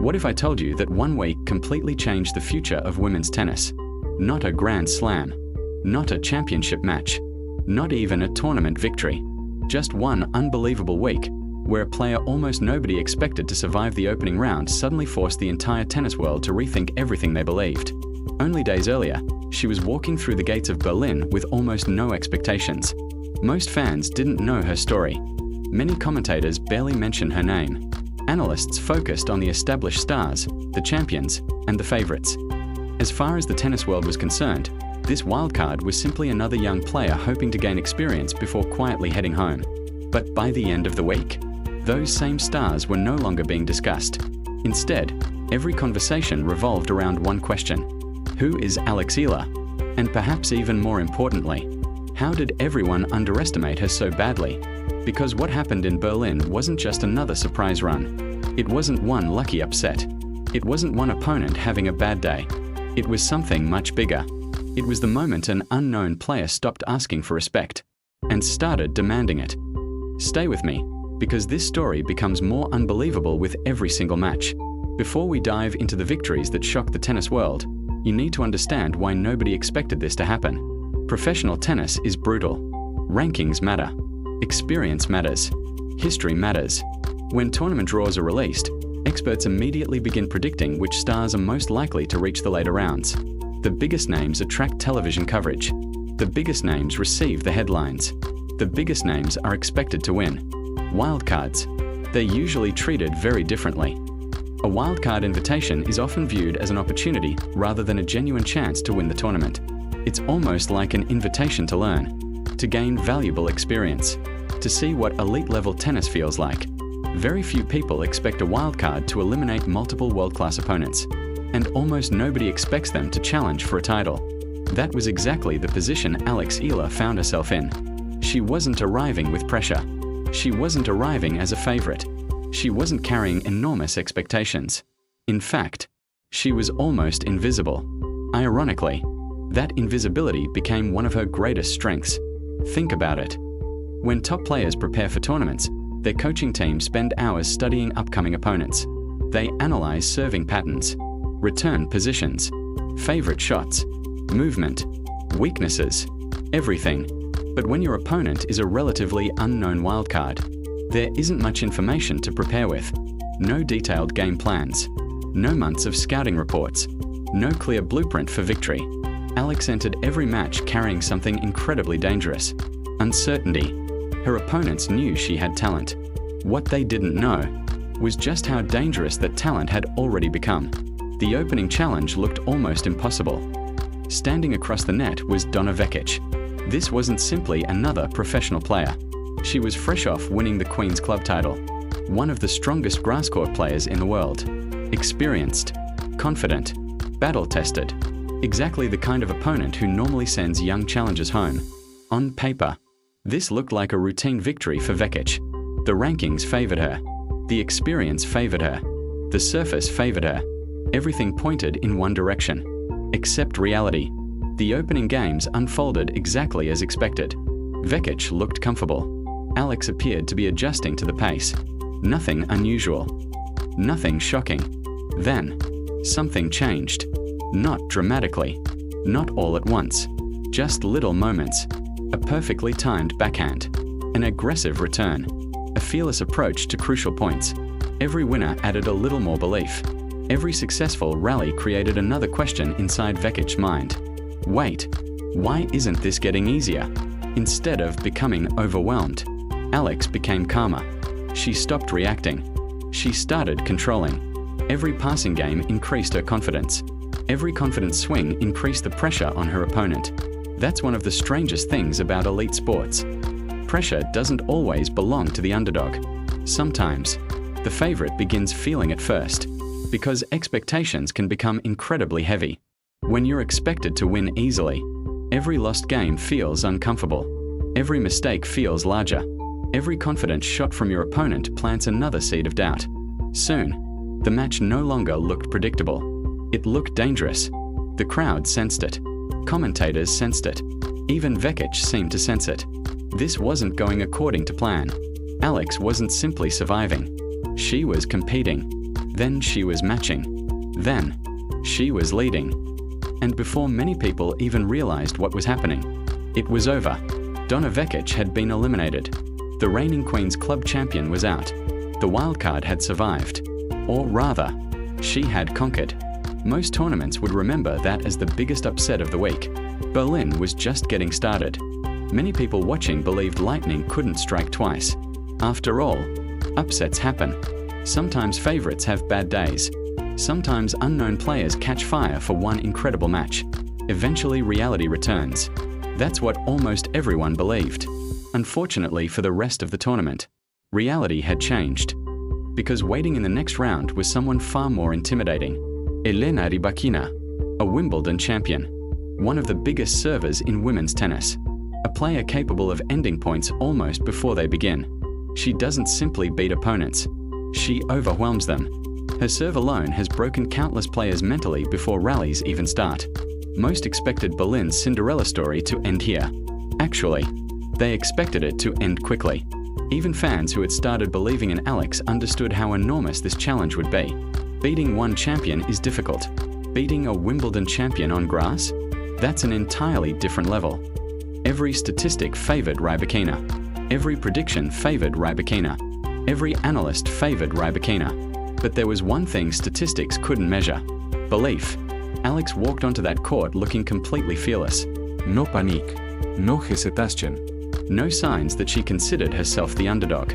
What if I told you that one week completely changed the future of women's tennis? Not a Grand Slam, not a championship match, not even a tournament victory. Just one unbelievable week, where a player almost nobody expected to survive the opening round suddenly forced the entire tennis world to rethink everything they believed. Only days earlier, she was walking through the gates of Berlin with almost no expectations. Most fans didn't know her story. Many commentators barely mentioned her name. Analysts focused on the established stars, the champions, and the favorites. As far as the tennis world was concerned, this wildcard was simply another young player hoping to gain experience before quietly heading home. But by the end of the week, those same stars were no longer being discussed. Instead, every conversation revolved around one question: who is Alex Eala? And perhaps even more importantly, how did everyone underestimate her so badly? Because what happened in Berlin wasn't just another surprise run. It wasn't one lucky upset. It wasn't one opponent having a bad day. It was something much bigger. It was the moment an unknown player stopped asking for respect and started demanding it. Stay with me, because this story becomes more unbelievable with every single match. Before we dive into the victories that shocked the tennis world, you need to understand why nobody expected this to happen. Professional tennis is brutal. Rankings matter. Experience matters. History matters. When tournament draws are released, experts immediately begin predicting which stars are most likely to reach the later rounds. The biggest names attract television coverage. The biggest names receive the headlines. The biggest names are expected to win. Wildcards. They're usually treated very differently. A wildcard invitation is often viewed as an opportunity rather than a genuine chance to win the tournament. It's almost like an invitation to learn, to gain valuable experience, to see what elite-level tennis feels like. Very few people expect a wildcard to eliminate multiple world-class opponents, and almost nobody expects them to challenge for a title. That was exactly the position Alex Eala found herself in. She wasn't arriving with pressure. She wasn't arriving as a favorite. She wasn't carrying enormous expectations. In fact, she was almost invisible. Ironically, that invisibility became one of her greatest strengths. Think about it. When top players prepare for tournaments, their coaching teams spend hours studying upcoming opponents. They analyze serving patterns, return positions, favorite shots, movement, weaknesses, everything. But when your opponent is a relatively unknown wildcard, there isn't much information to prepare with. No detailed game plans, no months of scouting reports, no clear blueprint for victory. Alex entered every match carrying something incredibly dangerous: uncertainty. Her opponents knew she had talent. What they didn't know was just how dangerous that talent had already become. The opening challenge looked almost impossible. Standing across the net was Donna Vekic. This wasn't simply another professional player. She was fresh off winning the Queen's Club title, one of the strongest grass court players in the world. Experienced, confident, battle-tested. Exactly the kind of opponent who normally sends young challengers home. On paper, this looked like a routine victory for Vekic. The rankings favored her. The experience favored her. The surface favored her. Everything pointed in one direction. Except reality. The opening games unfolded exactly as expected. Vekic looked comfortable. Alex appeared to be adjusting to the pace. Nothing unusual. Nothing shocking. Then, something changed. Not dramatically. Not all at once. Just little moments. A perfectly timed backhand. An aggressive return. A fearless approach to crucial points. Every winner added a little more belief. Every successful rally created another question inside Vekic's mind. Wait, why isn't this getting easier? Instead of becoming overwhelmed, Alex became calmer. She stopped reacting. She started controlling. Every passing game increased her confidence. Every confident swing increased the pressure on her opponent. That's one of the strangest things about elite sports. Pressure doesn't always belong to the underdog. Sometimes, the favorite begins feeling it first, because expectations can become incredibly heavy. When you're expected to win easily, every lost game feels uncomfortable. Every mistake feels larger. Every confident shot from your opponent plants another seed of doubt. Soon, the match no longer looked predictable. It looked dangerous. The crowd sensed it. Commentators sensed it. Even Vekic seemed to sense it. This wasn't going according to plan. Alex wasn't simply surviving. She was competing. Then she was matching. Then she was leading. And before many people even realized what was happening, it was over. Donna Vekic had been eliminated. The reigning Queen's Club champion was out. The wildcard had survived. Or rather, she had conquered. Most tournaments would remember that as the biggest upset of the week. Berlin was just getting started. Many people watching believed lightning couldn't strike twice. After all, upsets happen. Sometimes favorites have bad days. Sometimes unknown players catch fire for one incredible match. Eventually reality returns. That's what almost everyone believed. Unfortunately for the rest of the tournament, reality had changed. Because waiting in the next round was someone far more intimidating. Elena Rybakina, a Wimbledon champion. One of the biggest servers in women's tennis. A player capable of ending points almost before they begin. She doesn't simply beat opponents. She overwhelms them. Her serve alone has broken countless players mentally before rallies even start. Most expected Berlin's Cinderella story to end here. Actually, they expected it to end quickly. Even fans who had started believing in Alex understood how enormous this challenge would be. Beating one champion is difficult. Beating a Wimbledon champion on grass? That's an entirely different level. Every statistic favored Rybakina. Every prediction favored Rybakina. Every analyst favored Rybakina. But there was one thing statistics couldn't measure: belief. Alex walked onto that court looking completely fearless. No panique, no hesitation. No signs that she considered herself the underdog.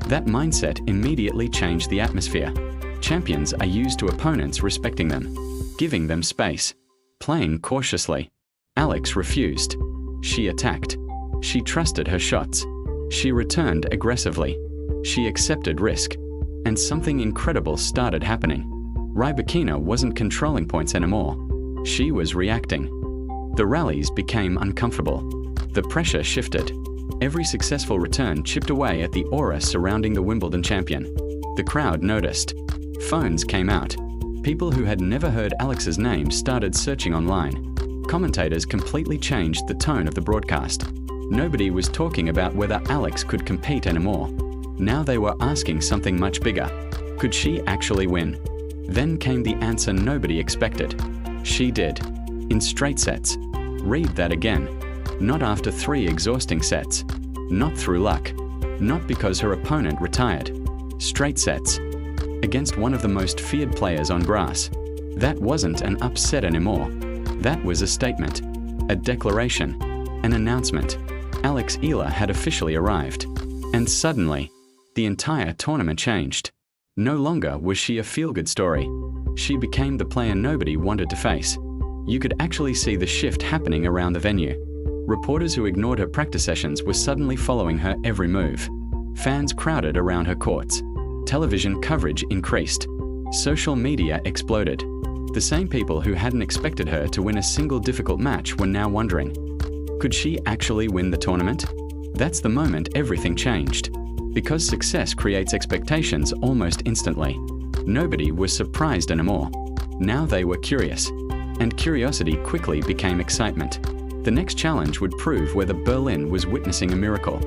That mindset immediately changed the atmosphere. Champions are used to opponents respecting them, giving them space, playing cautiously. Alex refused. She attacked. She trusted her shots. She returned aggressively. She accepted risk. And something incredible started happening. Rybakina wasn't controlling points anymore. She was reacting. The rallies became uncomfortable. The pressure shifted. Every successful return chipped away at the aura surrounding the Wimbledon champion. The crowd noticed. Phones came out. People who had never heard Alex's name started searching online. Commentators completely changed the tone of the broadcast. Nobody was talking about whether Alex could compete anymore. Now they were asking something much bigger. Could she actually win? Then came the answer nobody expected. She did. In straight sets. Read that again. Not after 3 exhausting sets. Not through luck. Not because her opponent retired. Straight sets. Against one of the most feared players on grass. That wasn't an upset anymore. That was a statement. A declaration. An announcement. Alex Eala had officially arrived. And suddenly, the entire tournament changed. No longer was she a feel-good story. She became the player nobody wanted to face. You could actually see the shift happening around the venue. Reporters who ignored her practice sessions were suddenly following her every move. Fans crowded around her courts. Television coverage increased. Social media exploded. The same people who hadn't expected her to win a single difficult match were now wondering, could she actually win the tournament? That's the moment everything changed. Because success creates expectations almost instantly. Nobody was surprised anymore. Now they were curious. And curiosity quickly became excitement. The next challenge would prove whether Berlin was witnessing a miracle,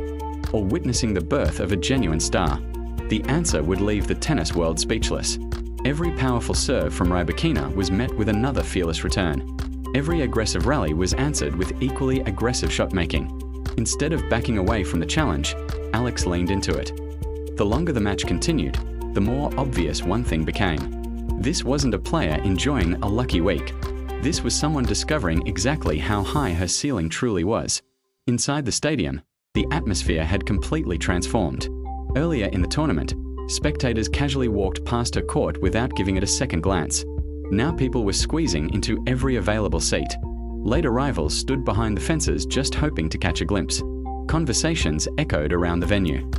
or witnessing the birth of a genuine star. The answer would leave the tennis world speechless. Every powerful serve from Rybakina was met with another fearless return. Every aggressive rally was answered with equally aggressive shot-making. Instead of backing away from the challenge, Alex leaned into it. The longer the match continued, the more obvious one thing became. This wasn't a player enjoying a lucky week. This was someone discovering exactly how high her ceiling truly was. Inside the stadium, the atmosphere had completely transformed. Earlier in the tournament, spectators casually walked past her court without giving it a second glance. Now people were squeezing into every available seat. Late arrivals stood behind the fences just hoping to catch a glimpse. Conversations echoed around the venue.